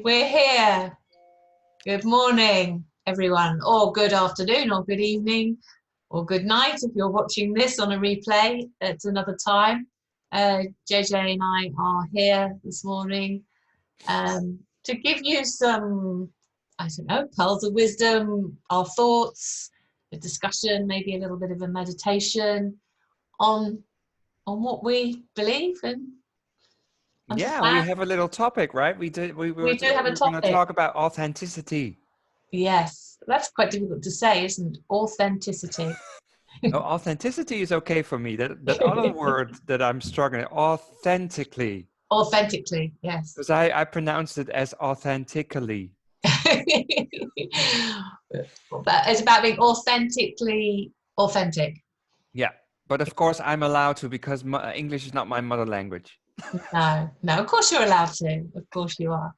We're here. Good morning, everyone, or good afternoon, or good evening, or good night if you're watching this on a replay at another time. JJ and I are here this morning to give you some, I don't know, pearls of wisdom, our thoughts, a discussion, maybe a little bit of a meditation on what we believe and Yeah, we understand. have a little topic, right? We We do have a were going to topic. talk about authenticity. Yes, that's quite difficult to say, isn't it? Authenticity. Oh, authenticity is okay for me. That other word that I'm struggling, authentically, Authentically, yes. because I pronounced it as authentically. But it's about being authentically authentic. Yeah, but of course I'm allowed to because English is not my mother language. No, no, of course you're allowed to. Of course you are.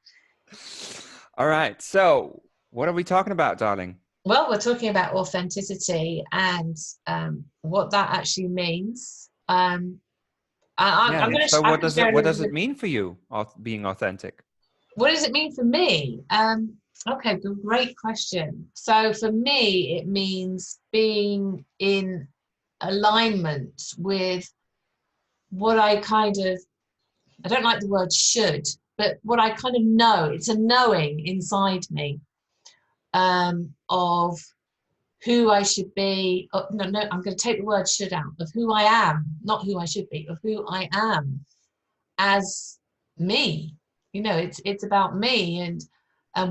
All right, so what are we talking about, darling? Well, we're talking about authenticity and what that actually means. Yeah, so I'm going to share a what little does it bit. mean for you, being authentic? What does it mean for me? Okay, great question. So for me, it means being in alignment with what I don't like the word should, but what I kind of know, it's a knowing inside me of who I should be. Oh, no, I'm going to take the word should out, of who I am, not who I should be, of who I am as me. It's about me and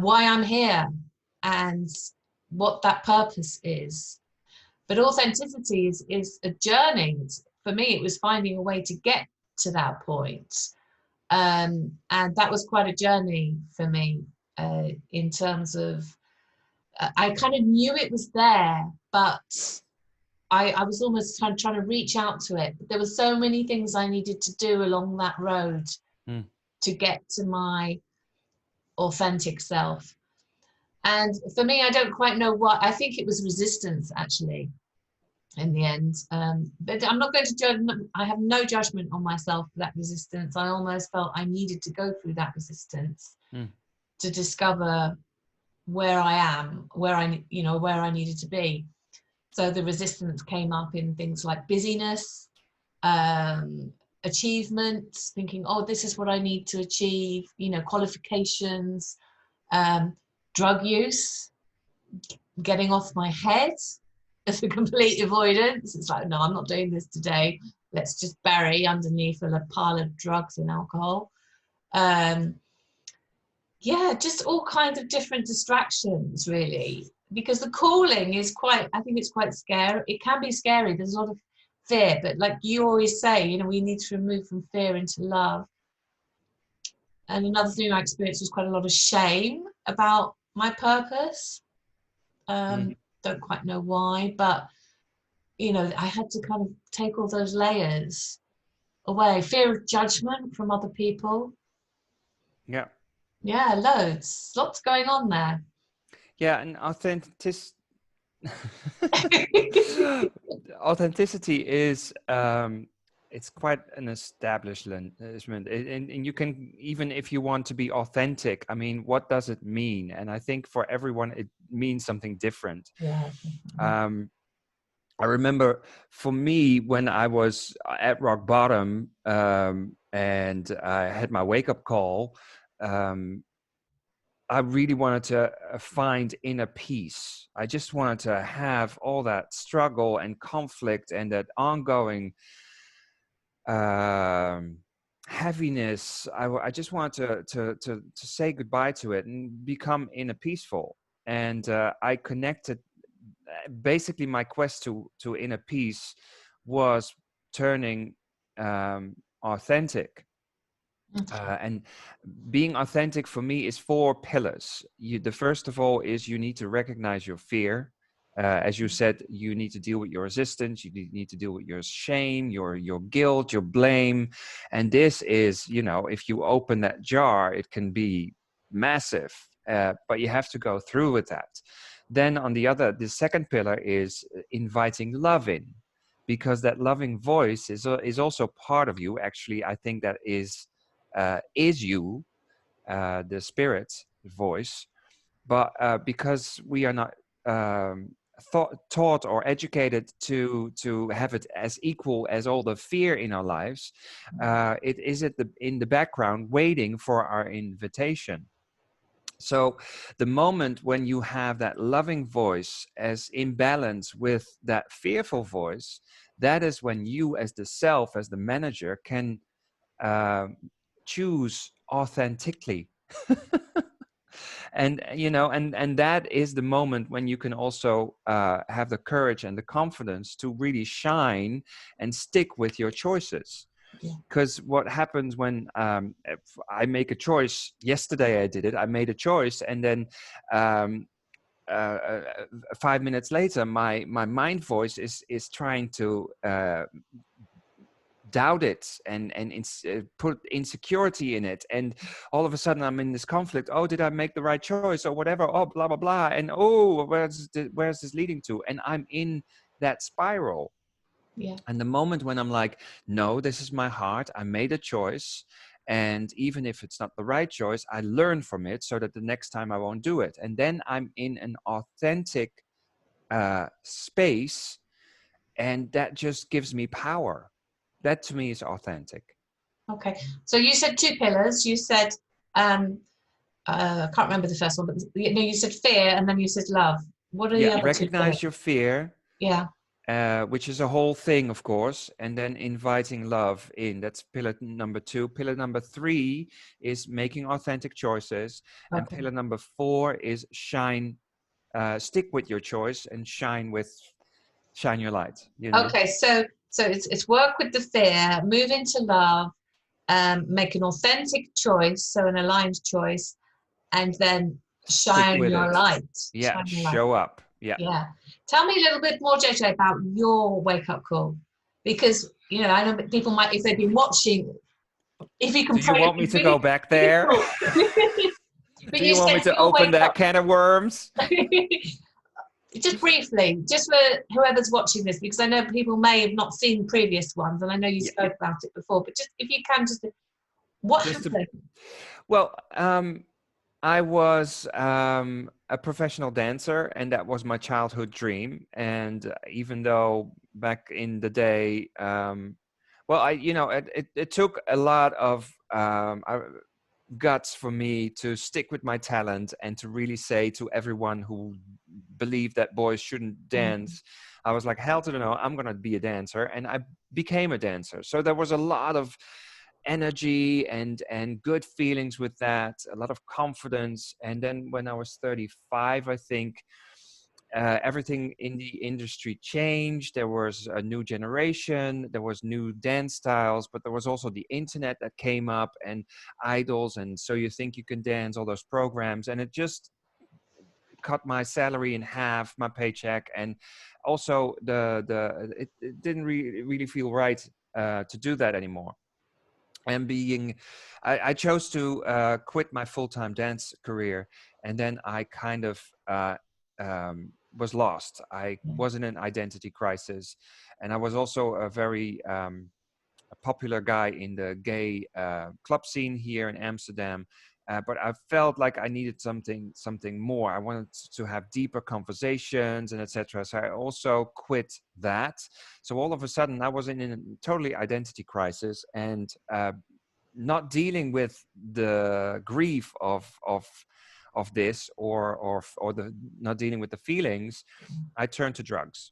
why I'm here and what that purpose is. But authenticity is a journey. For me, it was finding a way to get to that point. And that was quite a journey for me in terms of, I kind of knew it was there, but I was almost trying to reach out to it. But there were so many things I needed to do along that road Hmm. to get to my authentic self. And for me, I don't quite know what, I think it was resistance actually in the end. But I'm not going to judge, I have no judgment on myself for that resistance. I almost felt I needed to go through that resistance Hmm. to discover where I am, where I needed to be. So the resistance came up in things like busyness, um, achievement, thinking, oh, this is what I need to achieve, qualifications, um, drug use, getting off my head as a complete avoidance. It's like, no, I'm not doing this today. Let's just bury underneath a pile of drugs and alcohol. Um, yeah, just all kinds of different distractions, really. Because the calling is I think it's quite scary. It can be scary. There's a lot of fear, but like you always say, we need to move from fear into love. And another thing I experienced was quite a lot of shame about my purpose. Hmm. Don't quite know why, but I had to kind of take all those layers away. Fear of judgment from other people. Yeah. Yeah, lots going on there. Yeah, and authenticity is it's quite an establishment, and you can, even if you want to be authentic, I mean, what does it mean? And I think for everyone it means something different. Yeah. um I remember for me when I was at rock bottom, and I had my wake up call. um I really wanted to find inner peace. I just wanted to have all that struggle and conflict and that ongoing um, heaviness. I just wanted to say goodbye to it and become inner peaceful. And I connected. Basically, my quest to inner peace was turning authentic. And being authentic for me is four pillars. The first of all is you need to recognize your fear. As you said, you need to deal with your resistance. You need to deal with your shame, your guilt, your blame. And this is, if you open that jar, it can be massive. But you have to go through with that. Then the second pillar is inviting love in, because that loving voice is also part of you. Actually, I think that is you. the spirit voice, but because we are not taught or educated to have it as equal as all the fear in our lives, it is in the background waiting for our invitation. So the moment when you have that loving voice as in balance with that fearful voice, that is when you as the self, as the manager, can choose authentically. And and that is the moment when you can also have the courage and the confidence to really shine and stick with your choices. Because what happens when if I make a choice, yesterday I did it, I made a choice, and then 5 minutes later my mind voice is trying to doubt it and put insecurity in it, and all of a sudden I'm in this conflict. Oh, did I make the right choice or whatever? Oh, blah blah blah. And oh, where's this leading to? And I'm in that spiral. Yeah. And the moment when I'm like, no, this is my heart, I made a choice, and even if it's not the right choice, I learn from it so that the next time I won't do it. And then I'm in an authentic space, and that just gives me power. That to me is authentic. Okay. So you said 2 pillars. You said, I can't remember the first one, but you said fear, and then you said love. What are the other 2 Recognize pillars? your fear. Yeah. Which is a whole thing, of course, and then inviting love in. That's pillar number 2. Pillar number 3 is making authentic choices, and Okay. pillar number 4 is shine. Stick with your choice and shine your light. Okay. So it's work with the fear, move into love, make an authentic choice, so an aligned choice, and then Stick shine with your it. light. Yeah, Shine your light. show up. Yeah. Yeah. Tell me a little bit more, JJ, about your wake up call, because I know people might, if they've been watching, if you can Do you pray, want me it's to go really back there? difficult. But Do you you want me said to your open wake that up. can of worms? Just briefly, just for whoever's watching this, because I know people may have not seen previous ones, and I know you Yeah. spoke about it before, but just if you can, just what Just happened? Well, I was a professional dancer, and that was my childhood dream. And even though back in the day, well, it took a lot of guts for me to stick with my talent and to really say to everyone who believed that boys shouldn't dance, I was like, hell to the no, I'm going to be a dancer. And I became a dancer. So there was a lot of energy and good feelings with that, a lot of confidence. And then when I was 35, I think everything in the industry changed. There was a new generation, there was new dance styles, but there was also the internet that came up, and idols, and So You Think You Can Dance, all those programs, and it just cut my salary in half, my paycheck. And also it didn't really feel right to do that anymore. And I chose to quit my full-time dance career, and then I kind of was lost. I was in an identity crisis, and I was also a very a popular guy in the gay club scene here in Amsterdam. But I felt like I needed something more. I wanted to have deeper conversations and etc. So I also quit that. So all of a sudden, I was in a totally identity crisis, and not dealing with the grief of this, or the not dealing with the feelings, I turned to drugs.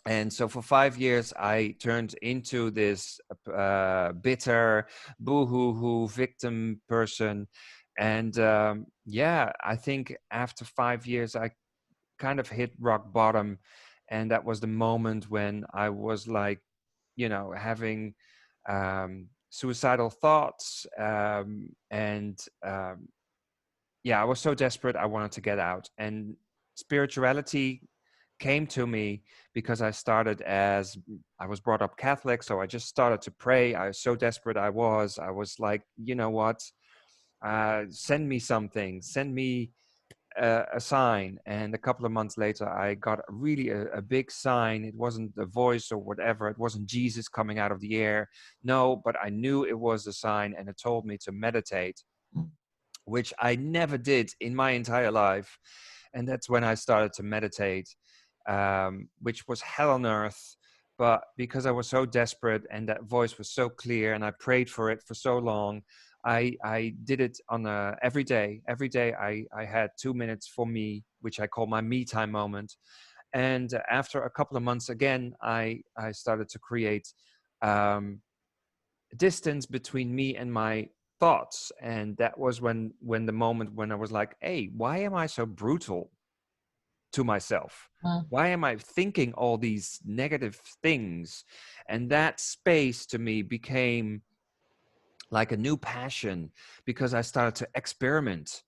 And so for 5 years, I turned into this bitter, boo-hoo-hoo victim person. And I think after 5 years, I kind of hit rock bottom. And that was the moment when I was like, having suicidal thoughts. I was so desperate, I wanted to get out. And spirituality came to me because I was brought up Catholic, so I just started to pray. I was so desperate. I was like, you know what? Send me something. Send me a sign. And a couple of months later, I got really a big sign. It wasn't a voice or whatever. It wasn't Jesus coming out of the air. No, but I knew it was a sign, and it told me to meditate. which I never did in my entire life. And that's when I started to meditate, which was hell on earth. But because I was so desperate and that voice was so clear and I prayed for it for so long, I did it on every day. Every day I had 2 minutes for me, which I call my me time moment. And after a couple of months again, I started to create distance between me and my thoughts. And that was when the moment when I was like, hey, why am I so brutal to myself? Why am I thinking all these negative things? And that space to me became like a new passion, because I started to experiment.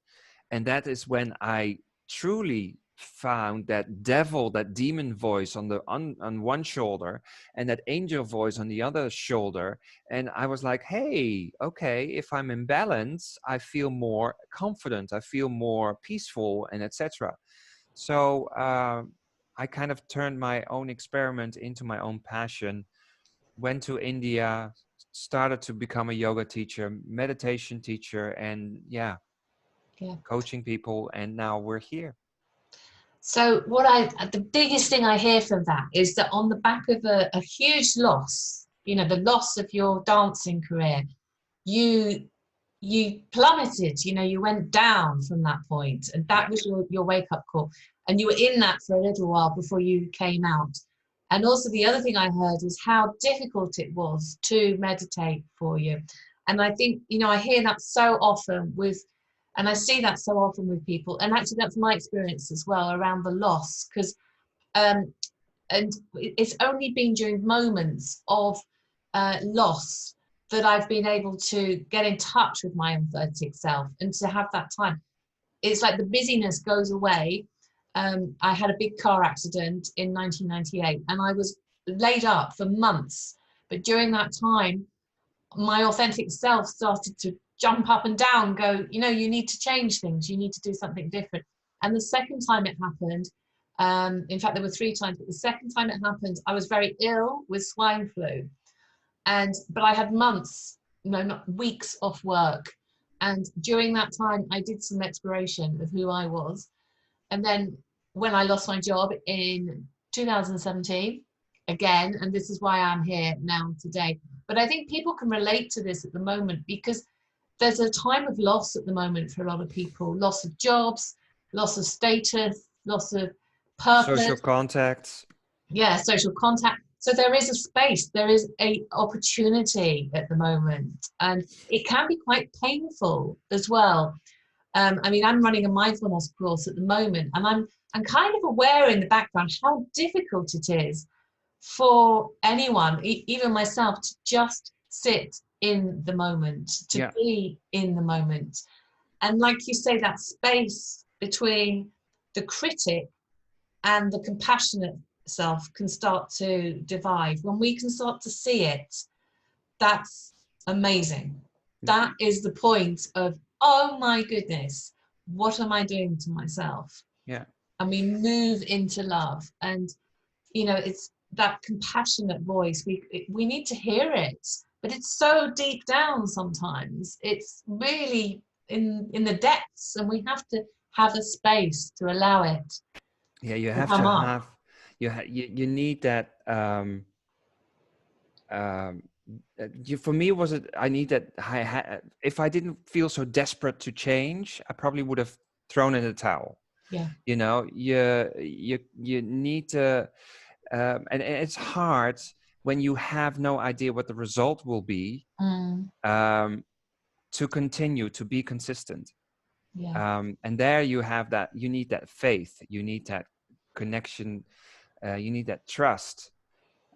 And that is when I truly found that devil, that demon voice on one shoulder, and that angel voice on the other shoulder. And I was like, hey, okay, if I'm in balance, I feel more confident, I feel more peaceful, and etc. So I kind of turned my own experiment into my own passion, went to India, started to become a yoga teacher, meditation teacher, and yeah, coaching people, and now we're here. So the biggest thing I hear from that is that on the back of a huge loss, the loss of your dancing career, you plummeted, you went down from that point, and that was your wake-up call, and you were in that for a little while before you came out. And also the other thing I heard is how difficult it was to meditate for you. And I think, I hear that so often and I see that so often with people, and actually that's my experience as well around the loss, because and it's only been during moments of loss that I've been able to get in touch with my authentic self and to have that time. It's like the busyness goes away. I had a big car accident in 1998 and I was laid up for months. But during that time, my authentic self started to jump up and down, go, you need to change things. You need to do something different. And the second time it happened, in fact, there were 3 times, but the second time it happened, I was very ill with swine flu. But I had months, not weeks off work. And during that time, I did some exploration of who I was. And then when I lost my job in 2017, again, and this is why I'm here now today. But I think people can relate to this at the moment, because there's a time of loss at the moment for a lot of people, loss of jobs, loss of status, loss of purpose. Social contacts. Yeah, social contact. So there is a space, there is a opportunity at the moment, and it can be quite painful as well. I mean, I'm running a mindfulness course at the moment, and I'm kind of aware in the background how difficult it is for anyone, even myself, to just sit in the moment, to be in the moment. And like you say, that space between the critic and the compassionate self can start to divide. When we can start to see it, that's amazing. That is the point of, oh my goodness, what am I doing to myself? Yeah. And we move into love. And, it's that compassionate voice. We need to hear it, but it's so deep down sometimes. It's really in the depths, and we have to have a space to allow it. Yeah, you have to have, you need that. For me, I need that. If I didn't feel so desperate to change, I probably would have thrown in the towel. Yeah. You need to, and it's hard when you have no idea what the result will be, to continue to be consistent. Yeah. And there you have that. You need that faith. You need that connection. You need that trust.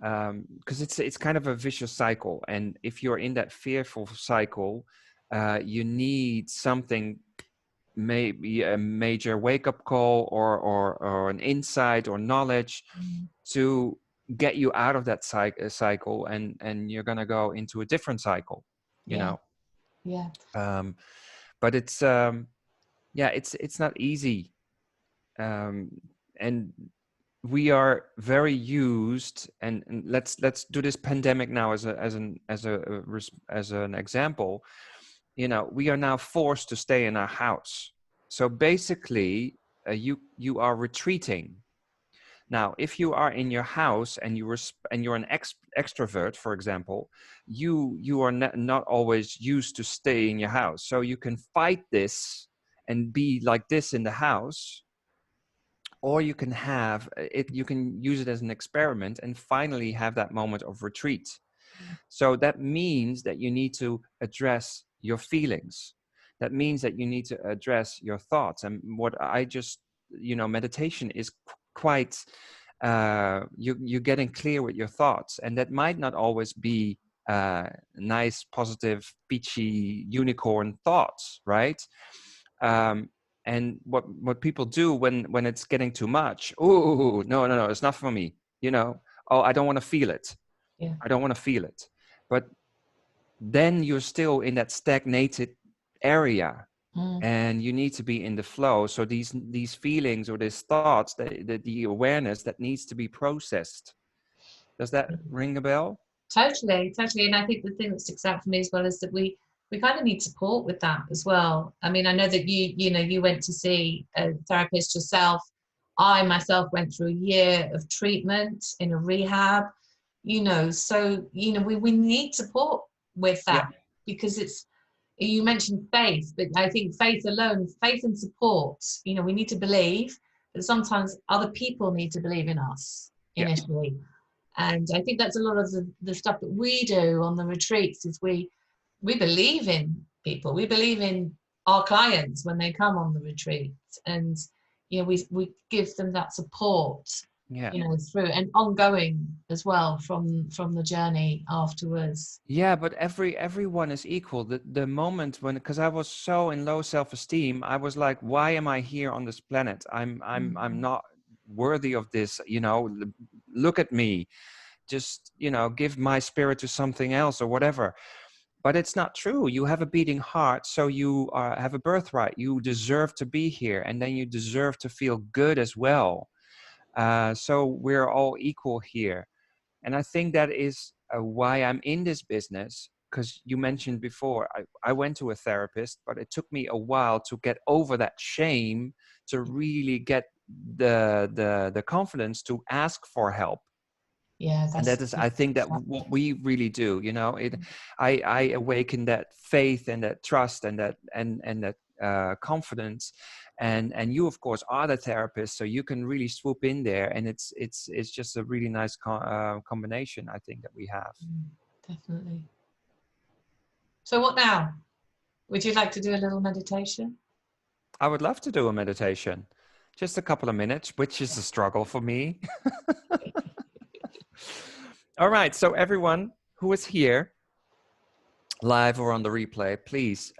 Because it's kind of a vicious cycle, and if you're in that fearful cycle, you need something, maybe a major wake-up call or an insight or knowledge to get you out of that cycle, and you're gonna go into a different cycle, you know. But it's it's not easy, and we are very used, and let's do this pandemic now as an example. we are now forced to stay in our house. So basically, you are retreating. Now, if you are in your house and you're an extrovert, for example, you are not always used to stay in your house. So you can fight this and be like this in the house, or you can have it. You can use it as an experiment and finally have that moment of retreat. So that means that you need to address your feelings. That means that you need to address your thoughts. And what I just, meditation is quite, you're getting clear with your thoughts. And that might not always be nice, positive, peachy, unicorn thoughts, right? And what people do when it's getting too much, oh, no, it's not for me. Oh, I don't want to feel it. Yeah. I don't want to feel it. But then you're still in that stagnated area, and you need to be in the flow. So these feelings or these thoughts, the awareness that needs to be processed. Does that ring a bell? Totally. And I think the thing that sticks out for me as well is that we kind of need support with that as well. I mean, I know that you went to see a therapist yourself. I myself went through a year of treatment in a rehab, so we need support with that. Yeah. Because you mentioned faith, but I think faith alone, faith and support, we need to believe, but sometimes other people need to believe in us initially. And I think that's a lot of the stuff that we do on the retreats is we believe in people. We believe in our clients when they come on the retreat. And, we give them that support, through and ongoing as well from the journey afterwards. Yeah, but everyone is equal. The moment when, because I was so in low self-esteem, I was like, why am I here on this planet? I'm not worthy of this. Look at me. Just give my spirit to something else or whatever. But it's not true. You have a beating heart, so you have a birthright. You deserve to be here, and then you deserve to feel good as well. So we're all equal here. And I think that is why I'm in this business, because you mentioned before, I went to a therapist, but it took me a while to get over that shame, to really get the confidence to ask for help. Yeah, And that is, I think that what we really do, I awaken that faith and that trust and that confidence, and you of course are the therapist, so you can really swoop in there, and it's just a really nice combination, I think, that we have. Definitely. So what now? Would you like to do a little meditation? I would love to do a meditation, just a couple of minutes, which is a struggle for me. All right, so everyone who is here live or on the replay, please,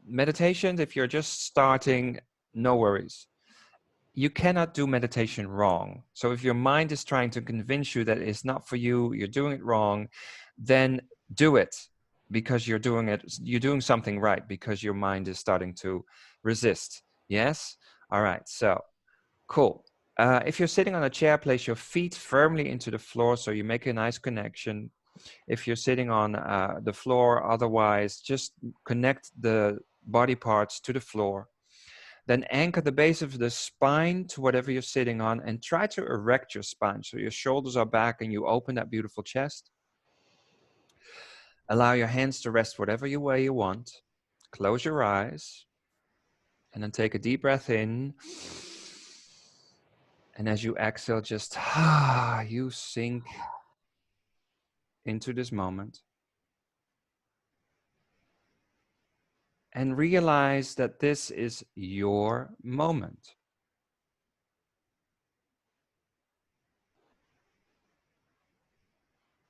meditations, if you're just starting, no worries. You cannot do meditation wrong. So if your mind is trying to convince you that it's not for you, you're doing it wrong, then do it, because you're doing something right, because your mind is starting to resist. Yes? All right, so cool. If you're sitting on a chair, place your feet firmly into the floor so you make a nice connection. If you're sitting on the floor, otherwise, just connect the body parts to the floor. Then anchor the base of the spine to whatever you're sitting on, and try to erect your spine so your shoulders are back and you open that beautiful chest. Allow your hands to rest whatever way you want. Close your eyes and then take a deep breath in. And as you exhale, just you sink into this moment. And realize that this is your moment.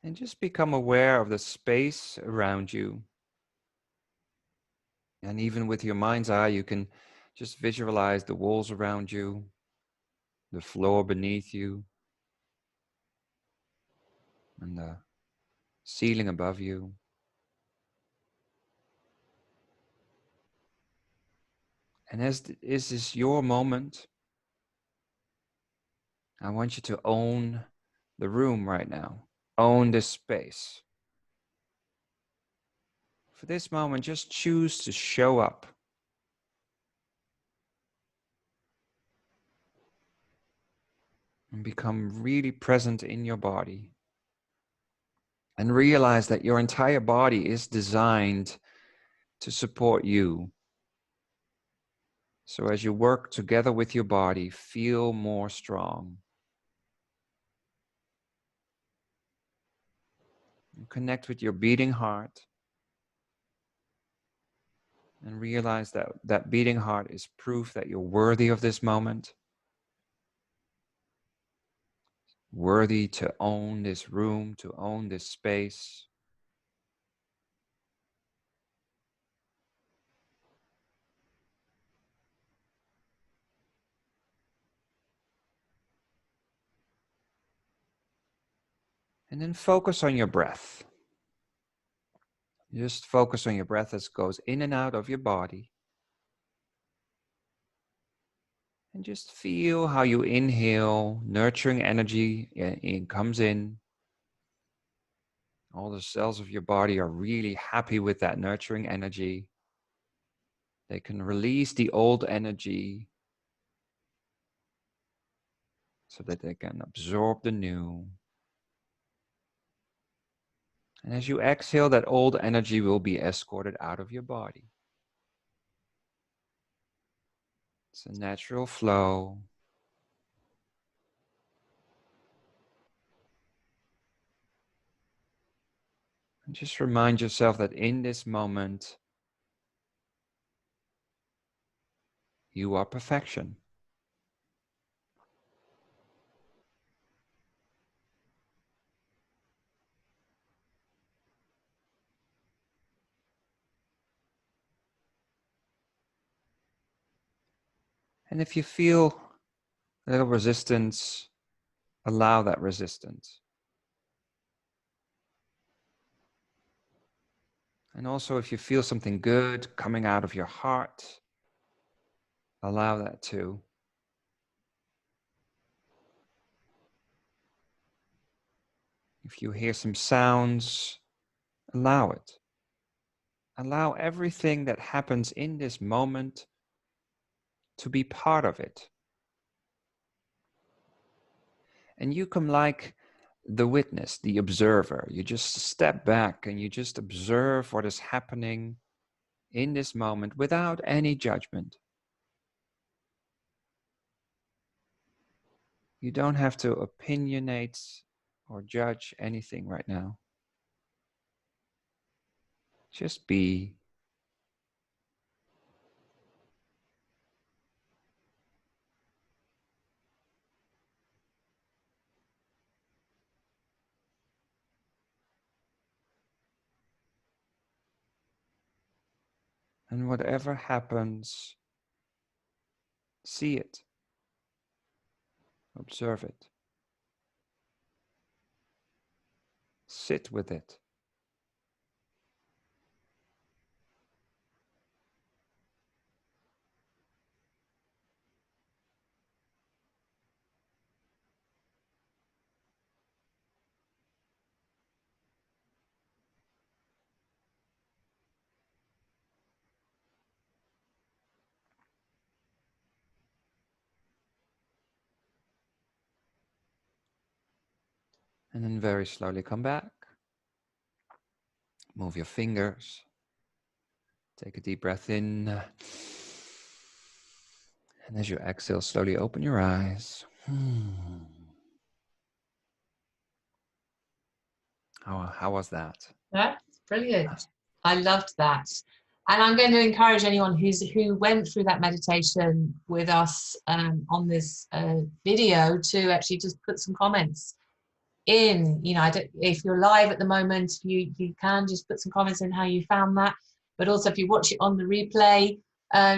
And just become aware of the space around you. And even with your mind's eye, you can just visualize the walls around you, the floor beneath you, and the ceiling above you. And as this is your moment, I want you to own the room right now. Own this space. for this moment, just choose to show up. And become really present in your body. And realize that your entire body is designed to support you. So as you work together with your body, feel more strong. And connect with your beating heart. And realize that that beating heart is proof that you're worthy of this moment. Worthy to own this room, to own this space. And then focus on your breath. Just focus on your breath as it goes in and out of your body. And just feel how you inhale, nurturing energy comes in. All the cells of your body are really happy with that nurturing energy. They can release the old energy so that they can absorb the new. And as you exhale, that old energy will be escorted out of your body. It's a natural flow. And just remind yourself that in this moment, you are perfection. And if you feel a little resistance, allow that resistance. And also, if you feel something good coming out of your heart, allow that too. If you hear some sounds, allow it. Allow everything that happens in this moment to be part of it. And you come like the witness, the observer. You just step back and you just observe what is happening in this moment without any judgment. You don't have to opinionate or judge anything right now. Just be. And whatever happens, see it. Observe it. Sit with it. And then very slowly come back. Move your fingers. Take a deep breath in. And as you exhale, slowly open your eyes. How was that? That's brilliant. I loved that. And I'm going to encourage anyone who went through that meditation with us on this video to actually just put some comments in. You know, if you're live at the moment, you can just put some comments in how you found that. But also if you watch it on the replay,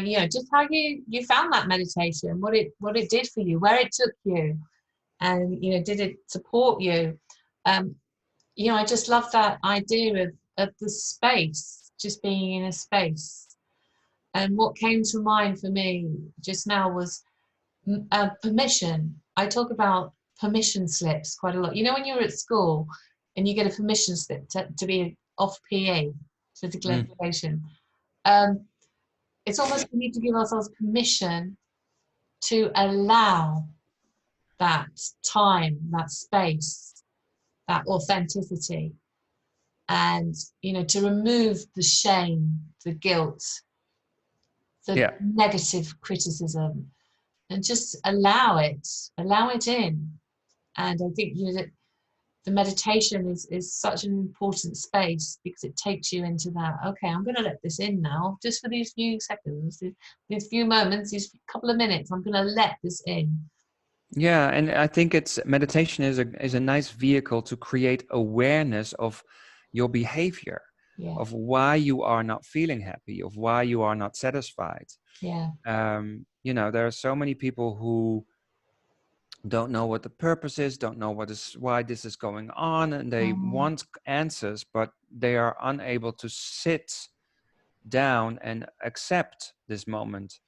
you know, just how you found that meditation, what it did for you, where it took you, and you know, did it support you? You know, I just love that idea of the space, just being in a space. And what came to mind for me just now was permission. I talk about permission slips quite a lot. You know, when you're at school and you get a permission slip to be off PE, physical education. It's almost we need to give ourselves permission to allow that time, that space, that authenticity, and to remove the shame, the guilt, the negative criticism, and just allow it in. And I think that the meditation is such an important space, because it takes you into that, okay, I'm going to let this in now, just for these few seconds, these few moments, these couple of minutes, I'm going to let this in. Yeah, and I think meditation is a nice vehicle to create awareness of your behavior, of why you are not feeling happy, of why you are not satisfied. Yeah. There are so many people who don't know what the purpose is, don't know why this is going on, and they want answers, but they are unable to sit down and accept this moment.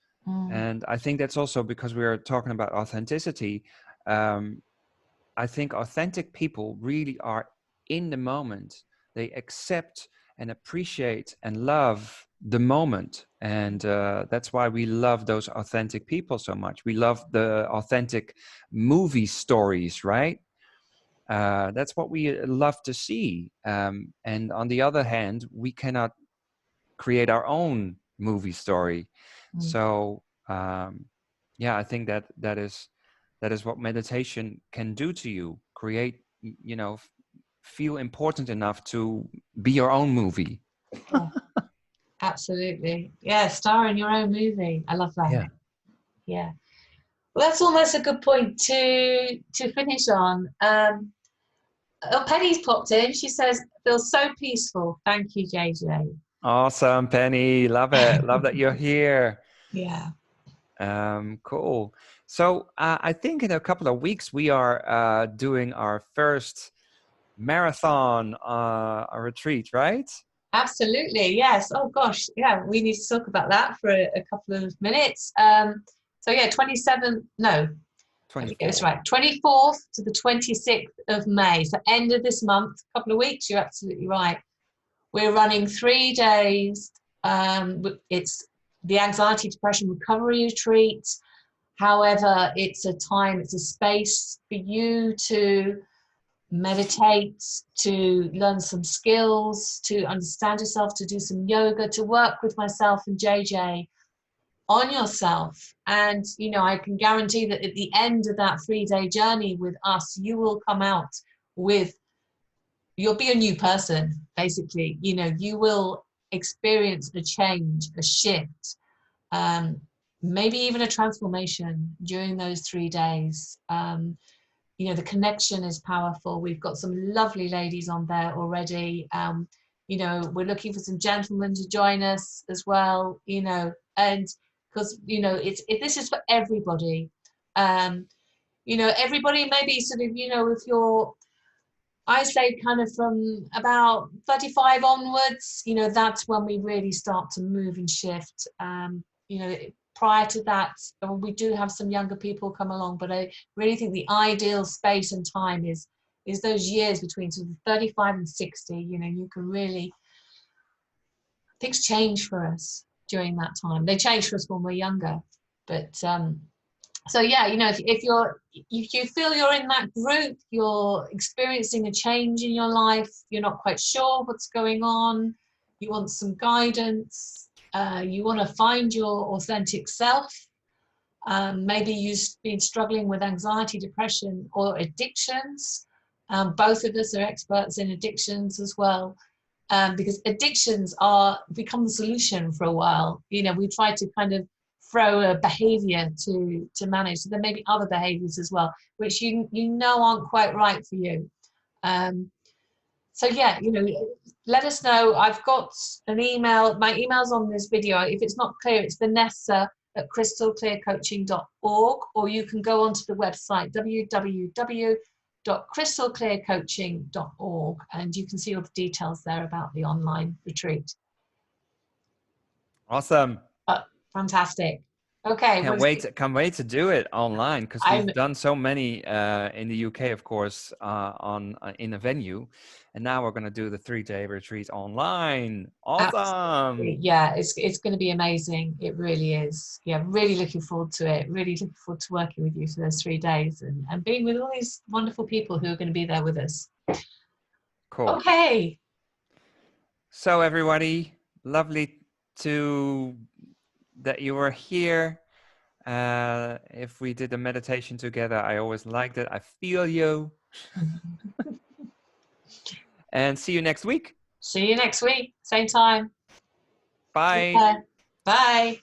And I think that's also because we are talking about authenticity. I think authentic people really are in the moment. They accept and appreciate and love the moment. And that's why we love those authentic people so much. We love the authentic movie stories, right? That's what we love to see. And on the other hand, we cannot create our own movie story. So I think that is what meditation can do to you. Create, feel important enough to be your own movie. Yeah, absolutely. Yeah, star in your own movie. I love that. Yeah. Well, that's almost a good point to finish on. Penny's popped in. She says, feels so peaceful. Thank you, JJ. Awesome, Penny. Love it. Love that you're here. Yeah. Cool. So I think in a couple of weeks we are doing our first marathon a retreat, right? Absolutely. Yes. Oh gosh. Yeah. We need to talk about that for a couple of minutes. So yeah, 27th. No, 24th. It's right. 24th to the 26th of May. So end of this month, a couple of weeks. You're absolutely right. We're running 3 days. It's the Anxiety Depression Recovery Retreat. However, it's a space for you to meditate, to learn some skills, to understand yourself, to do some yoga, to work with myself and JJ on yourself. And, I can guarantee that at the end of that 3-day journey with us, you will come out you'll be a new person, basically. You will experience a change, a shift, maybe even a transformation during those 3 days. The connection is powerful. We've got some lovely ladies on there already. We're looking for some gentlemen to join us as well, and because, this is for everybody. Everybody maybe sort of, if I say kind of from about 35 onwards, that's when we really start to move and shift. Prior to that, we do have some younger people come along, but I really think the ideal space and time is those years between sort of 35 and 60. You can really, things change for us during that time. They change for us when we're younger, but so yeah, if you feel you're in that group, you're experiencing a change in your life, you're not quite sure what's going on, you want some guidance, you want to find your authentic self. Maybe you've been struggling with anxiety, depression, or addictions. Both of us are experts in addictions as well, because addictions become the solution for a while. We try to kind of throw a behavior to manage. So there may be other behaviors as well, which aren't quite right for you. So yeah, let us know. I've got an email. My email's on this video. If it's not clear, it's vanessa@crystalclearcoaching.org, or you can go onto the website www.crystalclearcoaching.org, and you can see all the details there about the online retreat. Awesome. Fantastic. Okay. Can't wait to do it online, because I'm we've done so many in the UK, of course, in a venue, and now we're going to do the 3-day retreat online. Awesome! Yeah, it's going to be amazing. It really is. Yeah, really looking forward to it. Really looking forward to working with you for those 3 days and being with all these wonderful people who are going to be there with us. Cool. Okay. So everybody, lovely to that you were here. If we did a meditation together, I always liked it. I feel you. And see you next week. See you next week, same time. Take Bye. care. Bye.